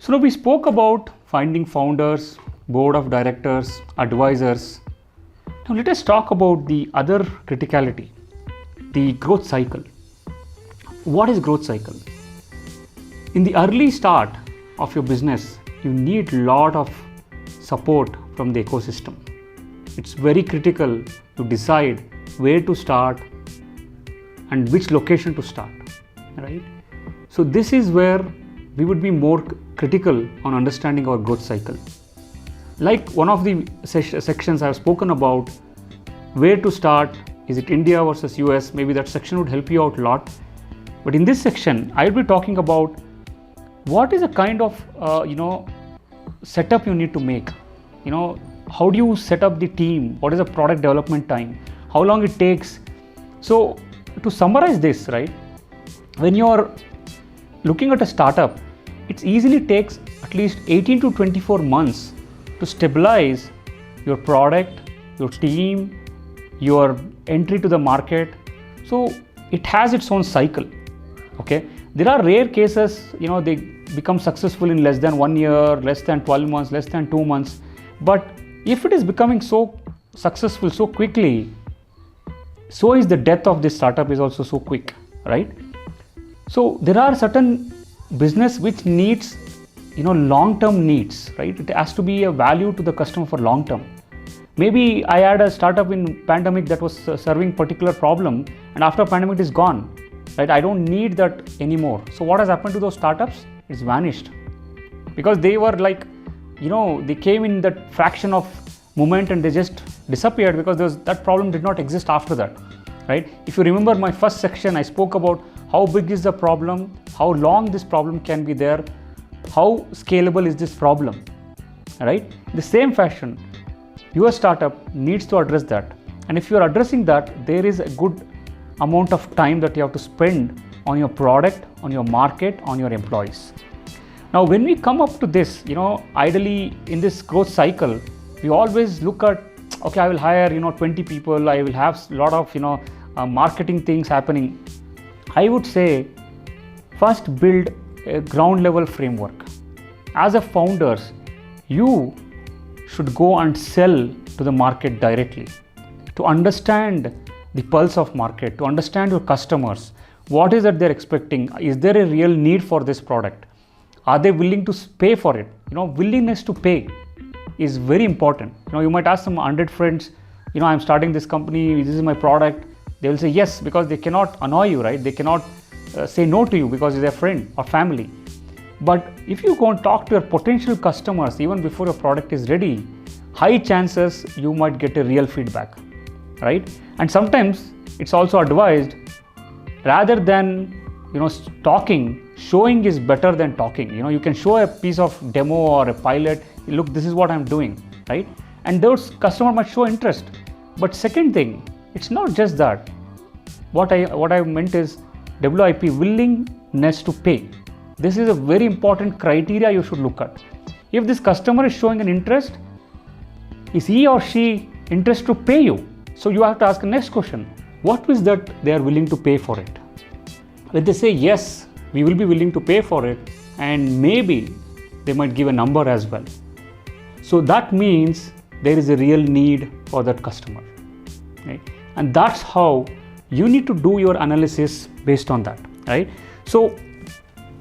So now we spoke about finding founders, board of directors, advisors. Now let us talk about the other criticality, the growth cycle. What is growth cycle? In the early start of your business, you need a lot of support from the ecosystem. It's very critical to decide where to start and which location to start, right? So this is where we would be more critical on understanding our growth cycle. Like one of the sections I've spoken about, where to start, is it India versus US? Maybe that section would help you out a lot. But in this section, I'll be talking about what is a kind of setup you need to make. How do you set up the team? What is the product development time? How long it takes? So to summarize this, right, when you're looking at a startup, it easily takes at least 18 to 24 months to stabilize your product, your team, your entry to the market. So it has its own cycle. Okay, there are rare cases, they become successful in less than 1 year, less than 12 months, less than 2 months. But if it is becoming so successful so quickly, so is the death of this startup is also so quick, right? So there are certain business which needs, long-term needs, right? It has to be a value to the customer for long-term. Maybe I had a startup in pandemic that was serving particular problem, and after pandemic it is gone, right? I don't need that anymore. So what has happened to those startups? It's vanished because they were like, they came in that fraction of moment and they just disappeared because that problem did not exist after that, right? If you remember my first section, I spoke about how big is the problem, how long this problem can be there, how scalable is this problem, right? In the same fashion, your startup needs to address that. And if you are addressing that, there is a good amount of time that you have to spend on your product, on your market, on your employees. Now, when we come up to this, ideally in this growth cycle, we always look at, okay, I will hire, 20 people, I will have a lot of, marketing things happening. I would say, first build a ground level framework. As a founders, you should go and sell to the market directly, to understand the pulse of market, to understand your customers. What is that they're expecting? Is there a real need for this product? Are they willing to pay for it? Willingness to pay is very important. You might ask some 100 friends, I'm starting this company, this is my product. They will say yes, because they cannot annoy you, right? They cannot say no to you because they're a friend or family. But if you go and talk to your potential customers even before your product is ready, high chances you might get a real feedback, right? And sometimes it's also advised, rather than talking, showing is better than talking. You can show a piece of demo or a pilot, look, this is what I'm doing, right? And those customer might show interest. But second thing, it's not just that. What I meant is WIP, willingness to pay. This is a very important criteria you should look at. If this customer is showing an interest, is he or she interested to pay you? So you have to ask the next question. What is that they are willing to pay for it? When they say yes, we will be willing to pay for it, and maybe they might give a number as well. So that means there is a real need for that customer, right? And that's how you need to do your analysis based on that, right? So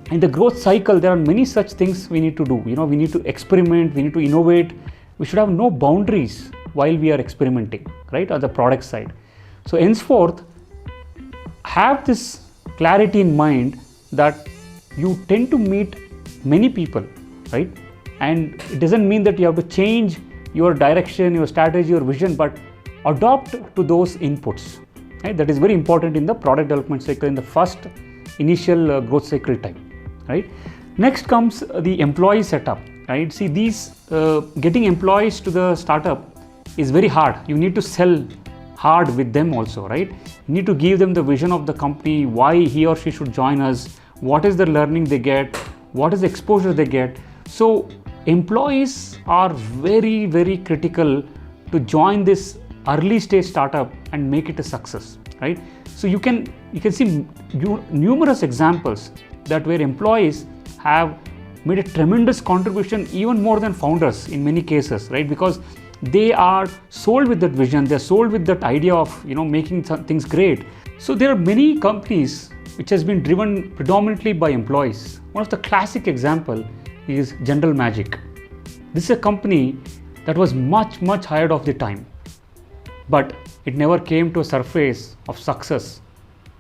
in the growth cycle, there are many such things we need to do. We need to experiment, we need to innovate. We should have no boundaries while we are experimenting, right, on the product side. So henceforth, have this clarity in mind that you tend to meet many people, right? And it doesn't mean that you have to change your direction, your strategy, your vision, but adopt to those inputs, right? That is very important in the product development cycle, in the first initial growth cycle time, right? Next comes the employee setup, right? See, getting employees to the startup is very hard. You need to sell hard with them also, right? You need to give them the vision of the company, why he or she should join us, what is the learning they get, what is the exposure they get. So employees are very, very critical to join this early stage startup and make it a success, right? So you can see numerous examples that where employees have made a tremendous contribution, even more than founders in many cases, right? Because they are sold with that vision, they're sold with that idea of making things great. So there are many companies which has been driven predominantly by employees. One of the classic example is General Magic. This is a company that was much ahead of the time, but it never came to a surface of success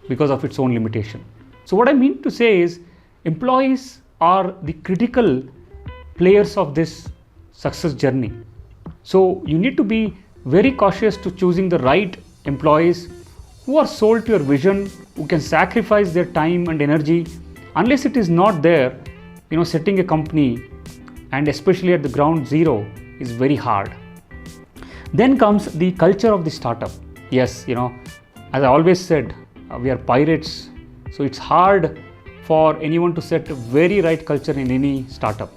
because of its own limitation. So what I mean to say is, employees are the critical players of this success journey. So you need to be very cautious to choosing the right employees who are sold to your vision, who can sacrifice their time and energy. Unless it is not there, setting a company, and especially at the ground zero, is very hard. Then comes the culture of the startup. Yes, as I always said, we are pirates, so it's hard for anyone to set a very right culture in any startup.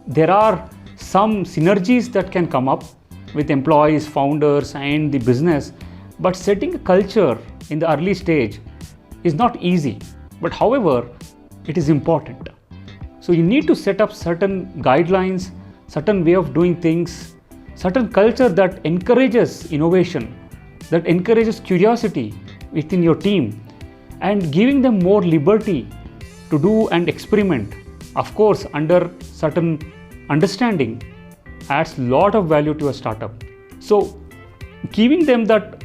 There are some synergies that can come up with employees, founders, and the business, but setting a culture in the early stage is not easy. But however, it is important. So you need to set up certain guidelines, certain way of doing things, certain culture that encourages innovation, that encourages curiosity within your team, and giving them more liberty to do and experiment, of course under certain understanding, adds a lot of value to a startup. So giving them that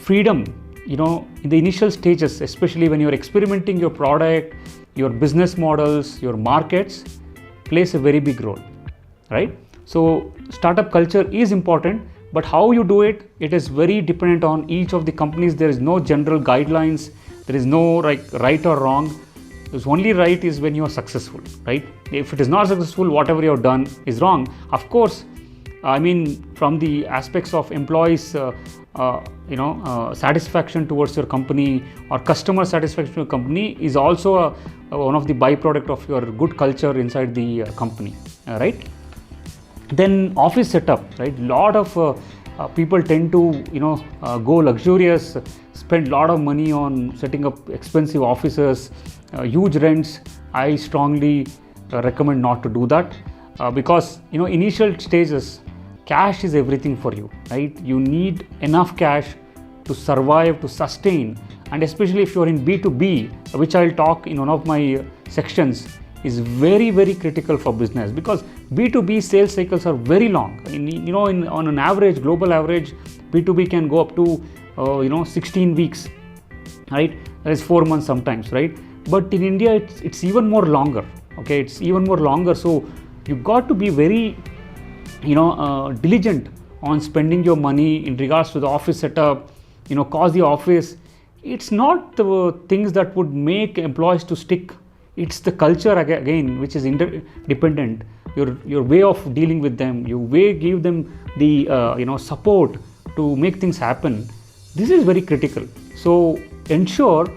freedom, in the initial stages, especially when you're experimenting your product, your business models, your markets, plays a very big role, right? So startup culture is important, but how you do it, it is very dependent on each of the companies. There is no general guidelines, there is no right or wrong. The only right is when you are successful, right? If it is not successful, whatever you have done is wrong. Of course, from the aspects of employees, satisfaction towards your company or customer satisfaction to your company is also one of the byproduct of your good culture inside the company, right? Then office setup, right? Lot of people tend to go luxurious, spend a lot of money on setting up expensive offices, huge rents. I strongly recommend not to do that because initial stages, cash is everything for you, right? You need enough cash to survive, to sustain, and especially if you are in B2B, which I'll talk in one of my sections, is very critical for business, because B2B sales cycles are very long. On an average, global average, B2B can go up to 16 weeks, right? That is 4 months sometimes, right? But in India, it's even more longer. Okay, it's even more longer. So you got to be very diligent on spending your money in regards to the office setup, cause the office. It's not the things that would make employees to stick. It's the culture again, which is interdependent. Your way of dealing with them, your way give them the support to make things happen. This is very critical. So ensure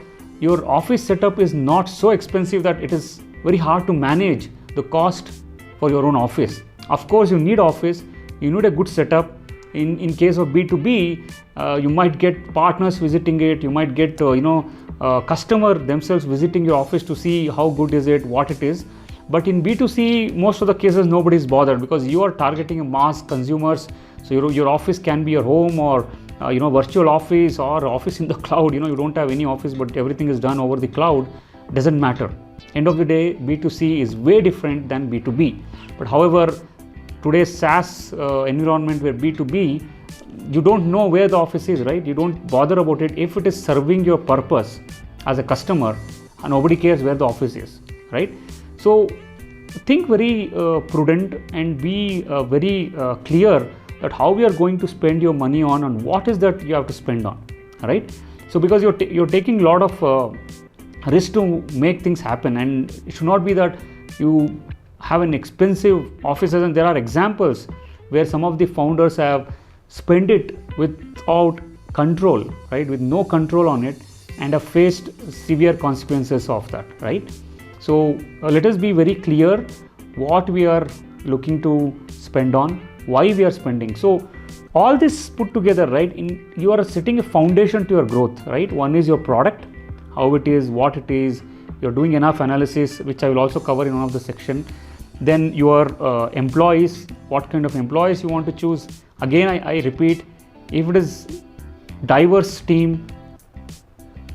your office setup is not so expensive that it is very hard to manage the cost for your own office. Of course, you need office, you need a good setup. In case of B2B, you might get partners visiting it, you might get customer themselves visiting your office to see how good is it, what it is. But in B2C, most of the cases nobody is bothered, because you are targeting a mass consumers. So your office can be your home, or virtual office, or office in the cloud. You don't have any office, but everything is done over the cloud. Doesn't matter. End of the day, B2C is way different than B2B. But however, today's SaaS environment where B2B, you don't know where the office is, right? You don't bother about it. If it is serving your purpose as a customer, and nobody cares where the office is, right? So think very prudent and be very clear that how we are going to spend your money on, and what is that you have to spend on, right? So because you're taking a lot of risk to make things happen, and it should not be that you have an expensive offices. And there are examples where some of the founders have spent it without control, right, with no control on it, and have faced severe consequences of that, right? So let us be very clear what we are looking to spend on, why we are spending. So all this put together, right, you are setting a foundation to your growth, right? One is your product, how it is, what it is. You're doing enough analysis, which I will also cover in one of the section. Then your employees, what kind of employees you want to choose. Again, I repeat, if it is diverse team,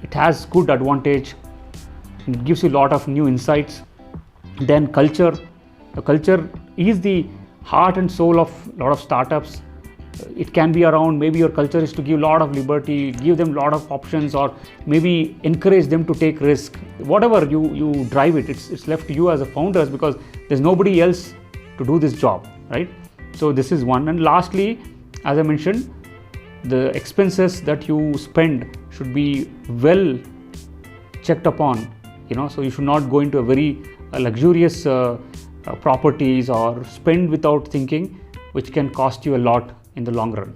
it has good advantage, it gives you a lot of new insights. Then culture, the culture is the heart and soul of a lot of startups. It can be around, maybe your culture is to give a lot of liberty, give them a lot of options, or maybe encourage them to take risk. Whatever you drive it, it's left to you as a founders, because there's nobody else to do this job, right? So this is one. And lastly, as I mentioned, the expenses that you spend should be well checked upon, so you should not go into a very luxurious properties or spend without thinking, which can cost you a lot in the long run.